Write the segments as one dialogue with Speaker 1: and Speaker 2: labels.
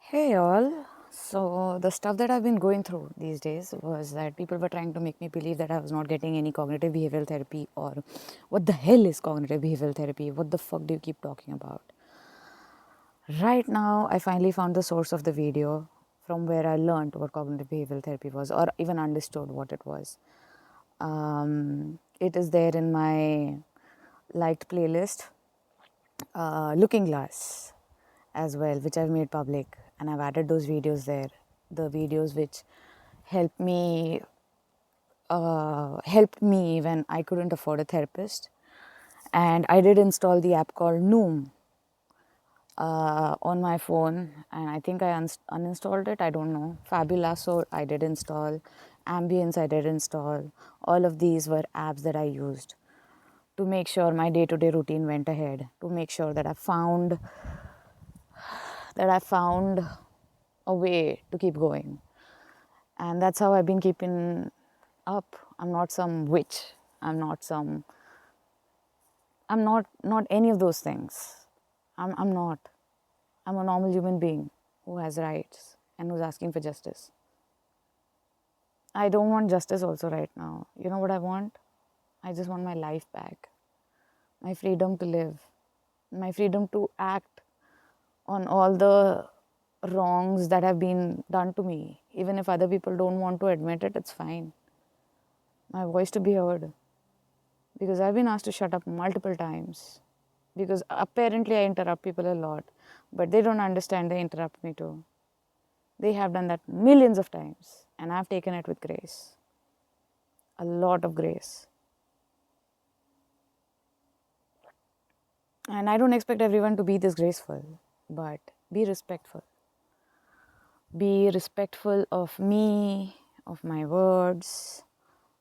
Speaker 1: Hey all. So the stuff that I've been going through these days was that people were trying to make me believe that I was not getting any cognitive behavioral therapy, or what the hell is cognitive behavioral therapy? What the fuck do you keep talking about? Right now I finally found the source of the video from where I learned what cognitive behavioral therapy was, or even understood what it was. It is there in my liked playlist, Looking Glass, as well, which I've made public, and I've added those videos there. The videos which helped me when I couldn't afford a therapist, and I did install the app called Noom on my phone, and I think I uninstalled it. I don't know. Fabulaso I did install, Ambience I did install. All of these were apps that I used to make sure my day-to-day routine went ahead. To make sure that I found a way to keep going. And that's how I've been keeping up. I'm not some witch. I'm not any of those things. I'm not. I'm a normal human being who has rights and who's asking for justice. I don't want justice also right now. You know what I want? I just want my life back. My freedom to live. My freedom to act on all the wrongs that have been done to me. Even if other people don't want to admit it, it's fine. My voice to be heard. Because I've been asked to shut up multiple times. Because apparently I interrupt people a lot, but they don't understand they interrupt me too. They have done that millions of times, and I've taken it with grace. A lot of grace. And I don't expect everyone to be this graceful, but be respectful. Be respectful of me, of my words,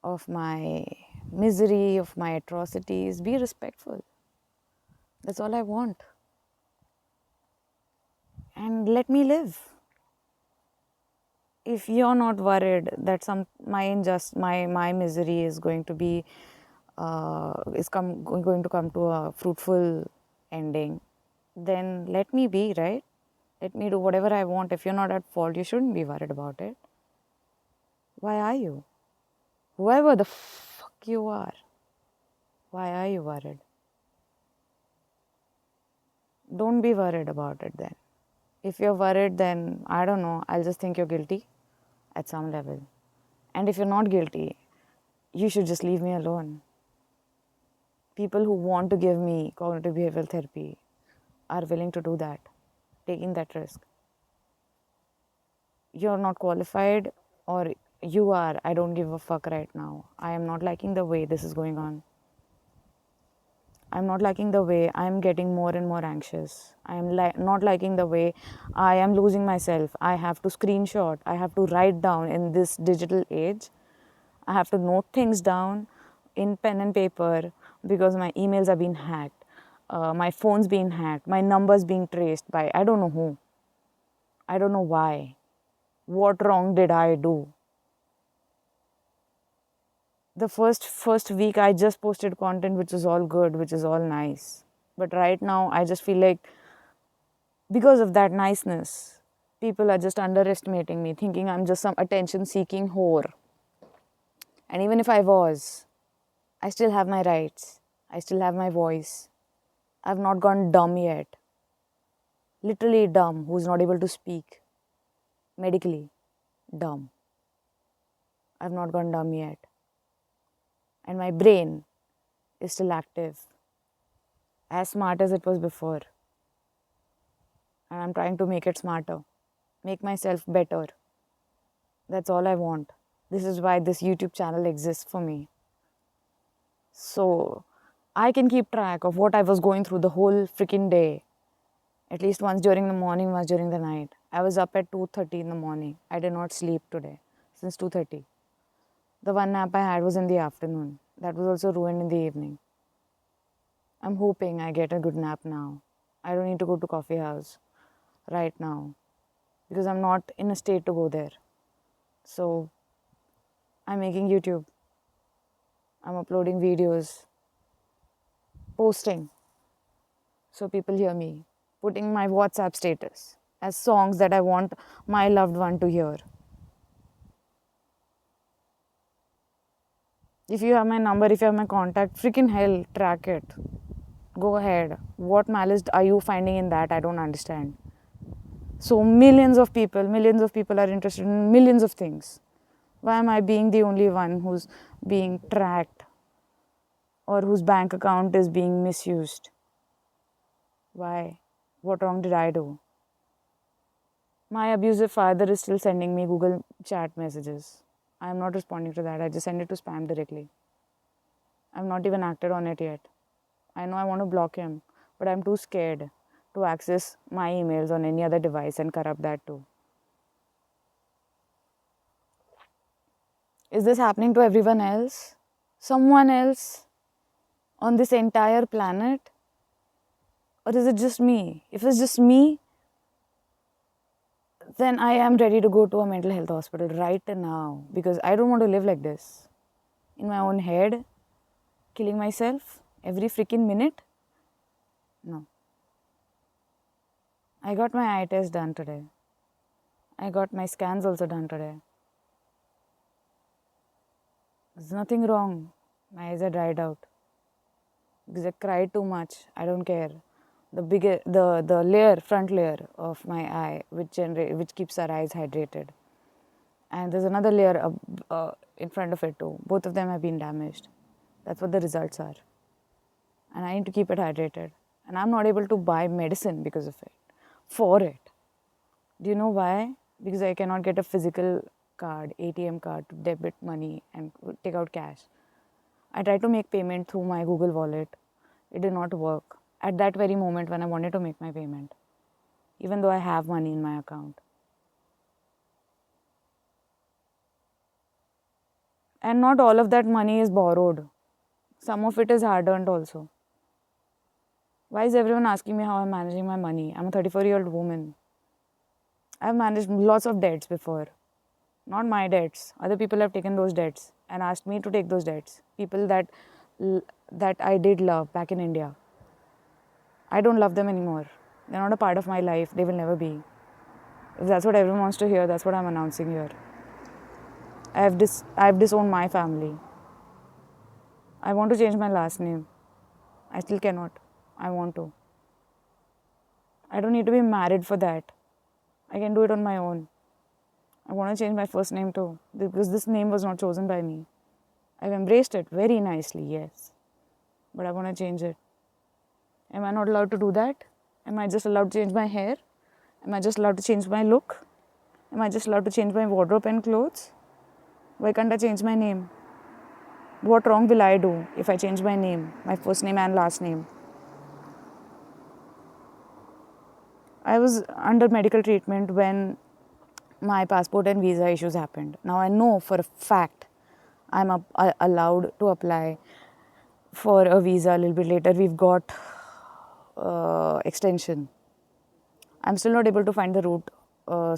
Speaker 1: of my misery, of my atrocities. Be respectful. That's all I want. And let me live. If you're not worried that my misery is going to be going to come to a fruitful ending, then let me be, right? Let me do whatever I want. If you're not at fault, you shouldn't be worried about it. Why are you? Whoever the fuck you are, why are you worried? Don't be worried about it then. If you're worried, then I don't know, I'll just think you're guilty at some level. And if you're not guilty, you should just leave me alone. People who want to give me cognitive behavioral therapy are willing to do that, taking that risk. You're not qualified, or you are, I don't give a fuck right now. I am not liking the way this is going on. I'm not liking the way I'm getting more and more anxious. I am not liking the way I am losing myself. I have to screenshot, I have to write down in this digital age. I have to note things down in pen and paper because my emails are being hacked, my phone's being hacked, my numbers being traced by I don't know who. I don't know why. What wrong did I do? The first week I just posted content which is all good, which is all nice. But right now I just feel like because of that niceness, people are just underestimating me, thinking I'm just some attention seeking whore. And even if I was, I still have my rights. I still have my voice. I've not gone dumb yet. Literally dumb, who's not able to speak. Medically dumb. I've not gone dumb yet. And my brain is still active, as smart as it was before. And I'm trying to make it smarter, make myself better. That's all I want. This is why this YouTube channel exists for me. So I can keep track of what I was going through the whole freaking day. At least once during the morning, once during the night. I was up at 2:30 in the morning. I did not sleep today since 2:30. The one nap I had was in the afternoon. That was also ruined in the evening. I'm hoping I get a good nap now. I don't need to go to coffee house right now because I'm not in a state to go there. So I'm making YouTube. I'm uploading videos, posting so people hear me, putting my WhatsApp status. as songs that I want my loved one to hear. If you have my number, if you have my contact, freaking hell, track it. Go ahead. What malice are you finding in that? I don't understand. So millions of people are interested in millions of things. Why am I being the only one who's being tracked or whose bank account is being misused? Why? What wrong did I do? My abusive father is still sending me Google chat messages. I am not responding to that. I just send it to spam directly. I've not even acted on it yet. I know I want to block him, but I'm too scared to access my emails on any other device and corrupt that too. Is this happening to everyone else? Someone else on this entire planet? Or is it just me? If it's just me, then I am ready to go to a mental health hospital right now because I don't want to live like this. In my own head, killing myself every freaking minute? No. I got my eye test done today. I got my scans also done today. There's nothing wrong. My eyes are dried out. Because I cried too much. I don't care. The layer, front layer of my eye, which keeps our eyes hydrated. And there's another layer in front of it too. Both of them have been damaged. That's what the results are. And I need to keep it hydrated. And I'm not able to buy medicine because of it. For it. Do you know why? Because I cannot get a physical card, ATM card, to debit money and take out cash. I tried to make payment through my Google Wallet. It did not work at that very moment when I wanted to make my payment, even though I have money in my account. And not all of that money is borrowed. Some of it is hard-earned also. Why is everyone asking me how I'm managing my money? I'm a 34-year-old woman. I've managed lots of debts before. Not my debts. Other people have taken those debts and asked me to take those debts. People that I did love back in India. I don't love them anymore. They're not a part of my life. They will never be. If that's what everyone wants to hear, that's what I'm announcing here. I've disowned my family. I want to change my last name. I still cannot. I want to. I don't need to be married for that. I can do it on my own. I want to change my first name too, because this name was not chosen by me. I've embraced it very nicely, yes. But I want to change it. Am I not allowed to do that? Am I just allowed to change my hair? Am I just allowed to change my look? Am I just allowed to change my wardrobe and clothes? Why can't I change my name? What wrong will I do if I change my name, my first name and last name? I was under medical treatment when my passport and visa issues happened. Now I know for a fact I'm allowed to apply for a visa a little bit later. We've got extension. I'm still not able to find the root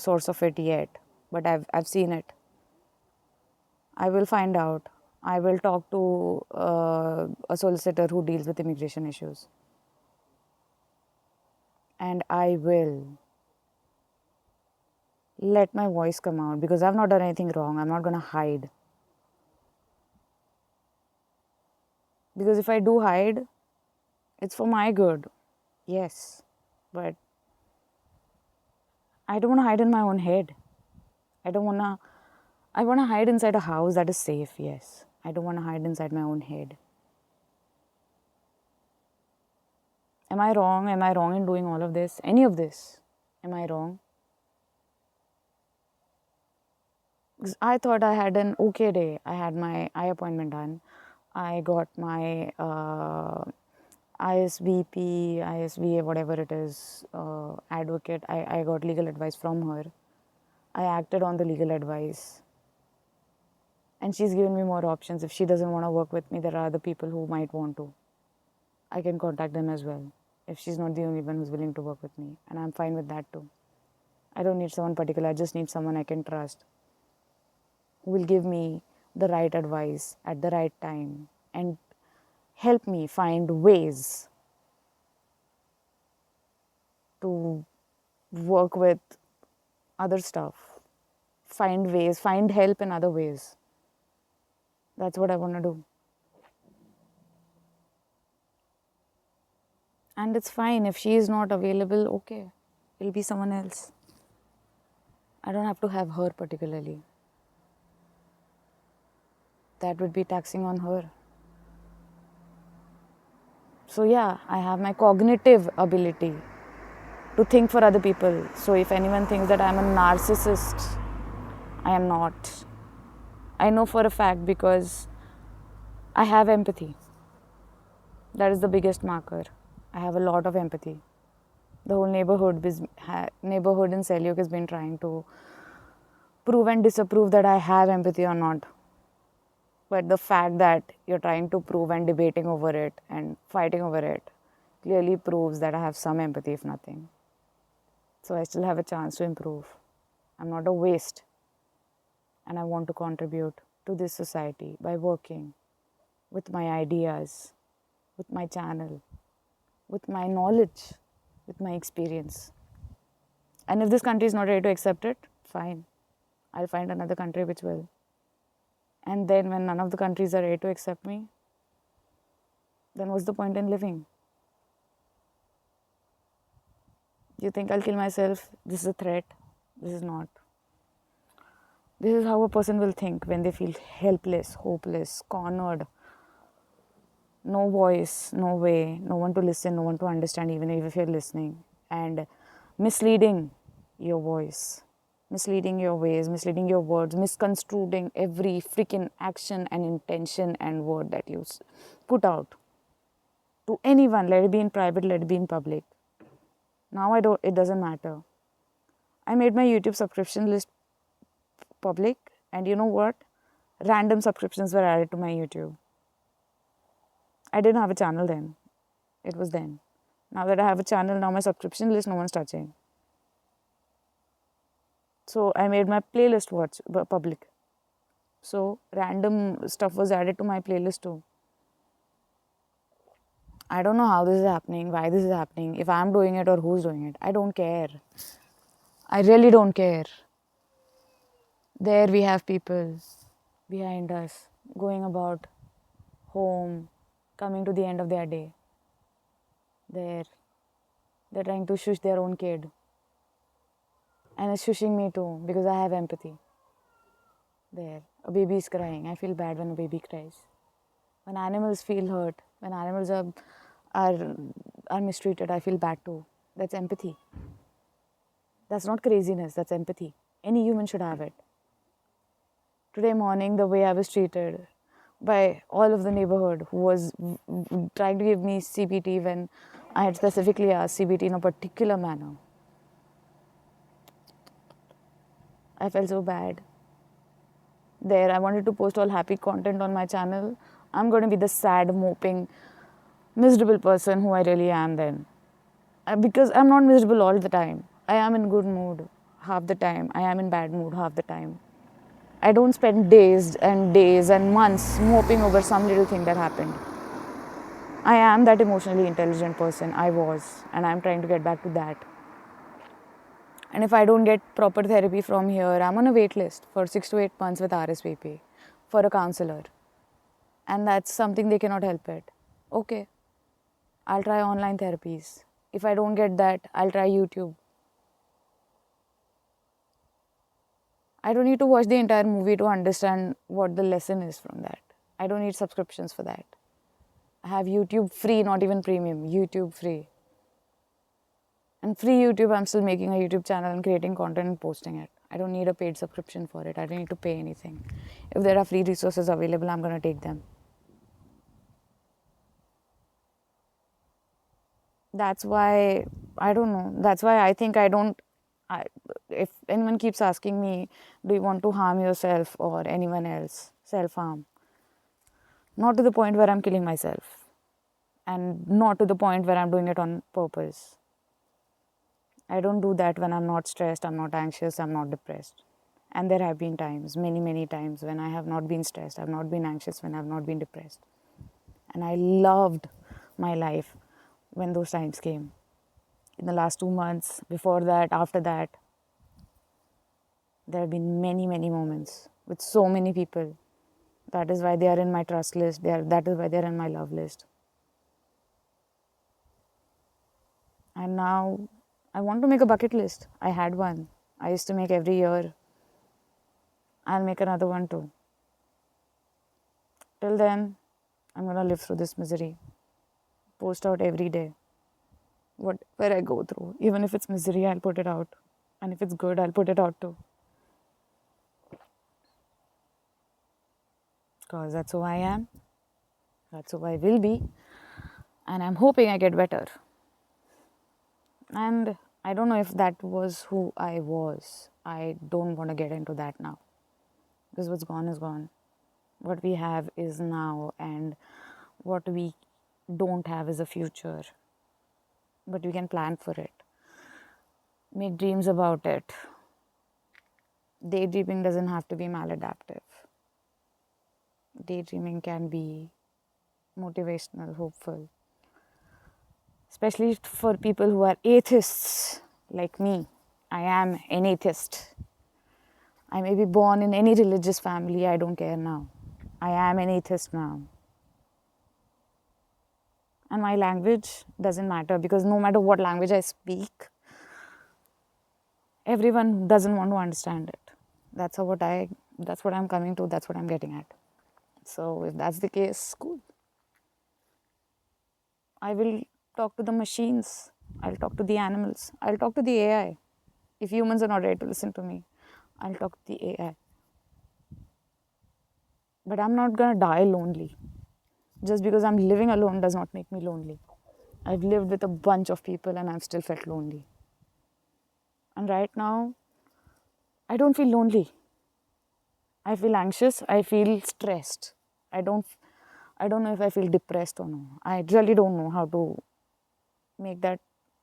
Speaker 1: source of it yet, but I've seen it. I will find out. I will talk to a solicitor who deals with immigration issues. And I will let my voice come out because I've not done anything wrong. I'm not going to hide. Because if I do hide, it's for my good. Yes. But I don't want to hide in my own head. I want to hide inside a house that is safe. Yes. I don't want to hide inside my own head. Am I wrong? Am I wrong in doing all of this? Any of this? Am I wrong? Because I thought I had an okay day. I had my eye appointment done. I got my ISVP, ISVA, whatever it is, advocate. I got legal advice from her. I acted on the legal advice. And she's given me more options. If she doesn't want to work with me, there are other people who might want to. I can contact them as well. If she's not the only one who's willing to work with me. And I'm fine with that too. I don't need someone particular. I just need someone I can trust, who will give me the right advice at the right time and help me find ways to work with other stuff, find ways, find help in other ways. That's what I want to do. And it's fine if she is not available, okay, it'll be someone else. I don't have to have her particularly. That would be taxing on her. So, yeah, I have my cognitive ability to think for other people. So, if anyone thinks that I'm a narcissist, I am not. I know for a fact because I have empathy. That is the biggest marker. I have a lot of empathy. The whole neighborhood in Selyuk has been trying to prove and disapprove that I have empathy or not. But the fact that you're trying to prove and debating over it and fighting over it clearly proves that I have some empathy, if nothing. So I still have a chance to improve. I'm not a waste. And I want to contribute to this society by working with my ideas, with my channel, with my knowledge, with my experience. And if this country is not ready to accept it, fine. I'll find another country which will. And then when none of the countries are ready to accept me, then what's the point in living? You think I'll kill myself? This is a threat. This is not. This is how a person will think when they feel helpless, hopeless, cornered. No voice, no way, no one to listen, no one to understand, even if you're listening. And misleading your voice, misleading your ways, misleading your words, misconstruing every freaking action and intention and word that you put out to anyone, let it be in private, let it be in public. Now it doesn't matter. I made my YouTube subscription list public, and you know what? Random subscriptions were added to my YouTube. I didn't have a channel then. It was then. Now that I have a channel, now my subscription list, no one's touching. So I made my playlist public. So random stuff was added to my playlist too. I don't know how this is happening, why this is happening, if I'm doing it or who's doing it. I don't care. I really don't care. There we have people behind us going about home, coming to the end of their day. They're trying to shush their own kid. And it's shushing me too because I have empathy. There, a baby is crying. I feel bad when a baby cries. When animals feel hurt, when animals are mistreated, I feel bad too. That's empathy. That's not craziness, that's empathy. Any human should have it. Today morning, the way I was treated by all of the neighborhood who was trying to give me CBT when I had specifically asked CBT in a particular manner. I felt so bad. There, I wanted to post all happy content on my channel. I'm going to be the sad, moping, miserable person who I really am then. Because I'm not miserable all the time. I am in good mood half the time. I am in bad mood half the time. I don't spend days and months moping over some little thing that happened. I am that emotionally intelligent person. I was. And I'm trying to get back to that. And if I don't get proper therapy from here, I'm on a wait list for 6 to 8 months with RSVP for a counselor. And that's something they cannot help it. Okay, I'll try online therapies. If I don't get that, I'll try YouTube. I don't need to watch the entire movie to understand what the lesson is from that. I don't need subscriptions for that. I have YouTube free, not even premium, YouTube free. And free YouTube, I'm still making a YouTube channel and creating content and posting it. I don't need a paid subscription for it. I don't need to pay anything. If there are free resources available, I'm going to take them. That's why, I don't know, that's why I think if anyone keeps asking me, do you want to harm yourself or anyone else, self-harm? Not to the point where I'm killing myself. And not to the point where I'm doing it on purpose. I don't do that when I'm not stressed, I'm not anxious, I'm not depressed. And there have been times, many, many times, when I have not been stressed, I've not been anxious, when I've not been depressed. And I loved my life when those times came. in the last 2 months. Before that, after that, there have been many, many moments with so many people. That is why they are in my trust list. That is why they are in my love list. And now I want to make a bucket list. I had one. I used to make every year. I'll make another one too. Till then, I'm gonna live through this misery. Post out every day. Whatever I go through. Even if it's misery, I'll put it out. And if it's good, I'll put it out too. Because that's who I am. That's who I will be. And I'm hoping I get better. And I don't know if that was who I was. I don't want to get into that now. Because what's gone is gone. What we have is now, and what we don't have is a future. But we can plan for it. Make dreams about it. Daydreaming doesn't have to be maladaptive. Daydreaming can be motivational, hopeful. Especially for people who are atheists like me. I am an atheist. I may be born in any religious family, I don't care now. I am an atheist now. And my language doesn't matter, because no matter what language I speak, everyone doesn't want to understand it. That's what I'm coming to, that's what I'm getting at. So if that's the case, cool. I will talk to the machines. I'll talk to the animals. I'll talk to the AI. If humans are not ready to listen to me, I'll talk to the AI. But I'm not gonna die lonely. Just because I'm living alone does not make me lonely. I've lived with a bunch of people and I've still felt lonely. And right now, I don't feel lonely. I feel anxious. I feel stressed. I don't know if I feel depressed or no. I really don't know how to make that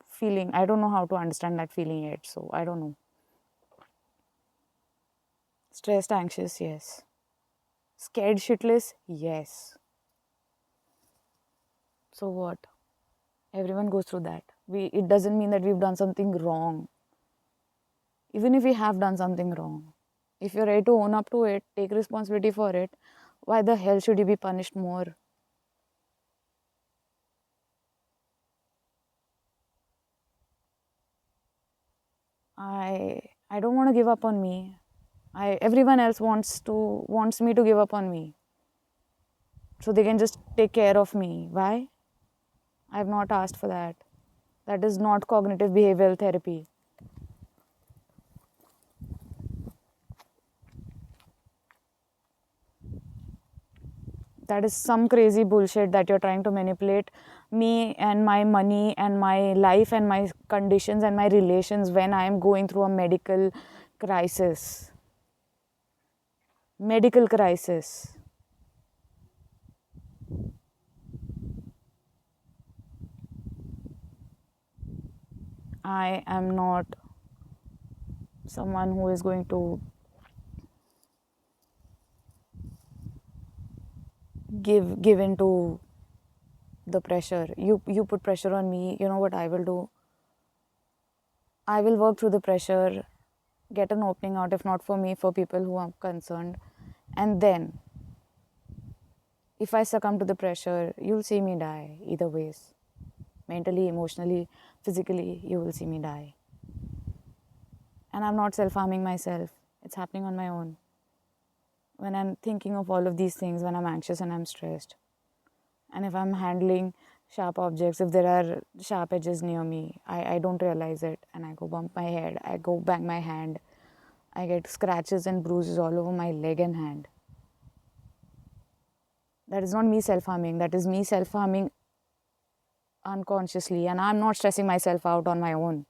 Speaker 1: feeling. I don't know how to understand that feeling yet. So I don't know. Stressed, anxious, yes. Scared shitless, yes. So what? Everyone goes through that. It doesn't mean that we've done something wrong. Even if we have done something wrong, if you're ready to own up to it, take responsibility for it, why the hell should you be punished more? I don't want to give up on me. Everyone else wants me to give up on me, so they can just take care of me. Why? I have not asked for that. That is not cognitive behavioral therapy. That is some crazy bullshit that you're trying to manipulate me and my money and my life and my conditions and my relations when I am going through a medical crisis. Medical crisis. I am not someone who is going to give into the pressure. You put pressure on me, you know what I will do? I will work through the pressure, get an opening out, if not for me, for people who are concerned. And then, if I succumb to the pressure, you'll see me die either ways. Mentally, emotionally, physically, you will see me die. And I'm not self-harming myself. It's happening on my own. When I'm thinking of all of these things, when I'm anxious and I'm stressed, and if I'm handling sharp objects, if there are sharp edges near me, I don't realize it, and I go bump my head, I go bang my hand, I get scratches and bruises all over my leg and hand. That is not me self-harming, that is me self-harming unconsciously, and I'm not stressing myself out on my own.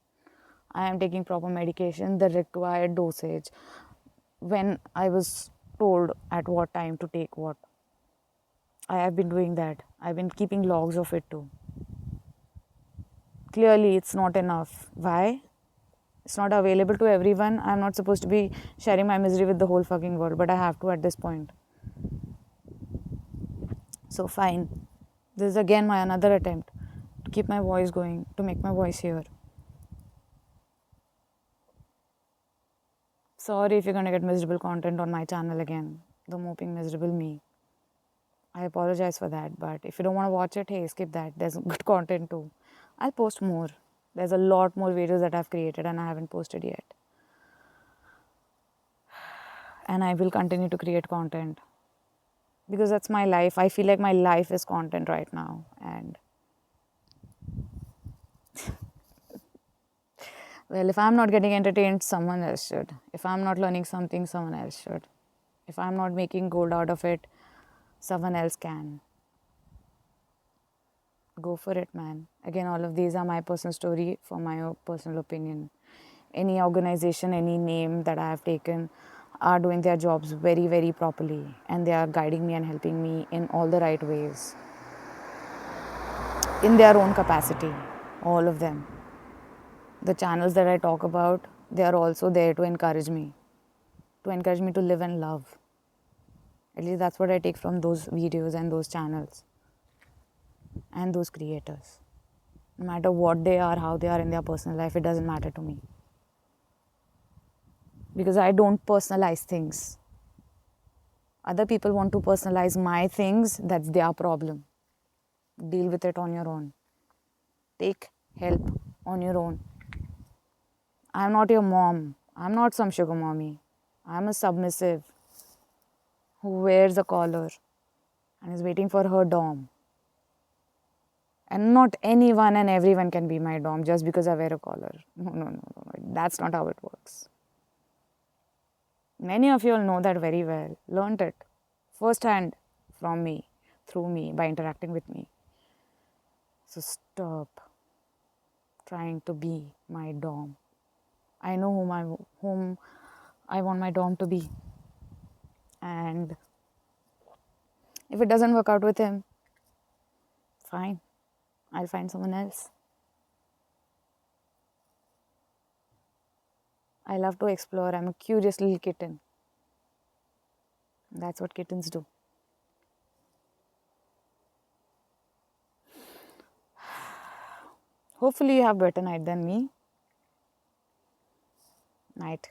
Speaker 1: I am taking proper medication, the required dosage, when I was told at what time to take what. I have been doing that. I've been keeping logs of it too. Clearly, it's not enough. Why? It's not available to everyone. I'm not supposed to be sharing my misery with the whole fucking world, but I have to at this point. So fine. This is again my another attempt to keep my voice going, to make my voice heard. Sorry if you're gonna get miserable content on my channel again. The moping miserable me. I apologize for that, but if you don't want to watch it, hey, skip that. There's good content too. I'll post more. There's a lot more videos that I've created and I haven't posted yet. And I will continue to create content because that's my life. I feel like my life is content right now. And well, if I'm not getting entertained, someone else should. If I'm not learning something, someone else should. If I'm not making gold out of it, someone else can. Go for it, man. Again, all of these are my personal story for my personal opinion. Any organization, any name that I have taken are doing their jobs very, very properly, and they are guiding me and helping me in all the right ways in their own capacity, all of them. The channels that I talk about, they are also there to encourage me to live and love. At least that's what I take from those videos and those channels and those creators. No matter what they are, how they are in their personal life, it doesn't matter to me. Because I don't personalize things. Other people want to personalize my things, that's their problem. Deal with it on your own. Take help on your own. I'm not your mom. I'm not some sugar mommy. I'm a submissive who wears a collar and is waiting for her dom. And not anyone and everyone can be my dom just because I wear a collar. No. That's not how it works. Many of you all know that very well. Learned it firsthand from me, through me, by interacting with me. So stop trying to be my dom. I know whom I want my dom to be. And if it doesn't work out with him, fine. I'll find someone else. I love to explore. I'm a curious little kitten. That's what kittens do. Hopefully you have better night than me. Night.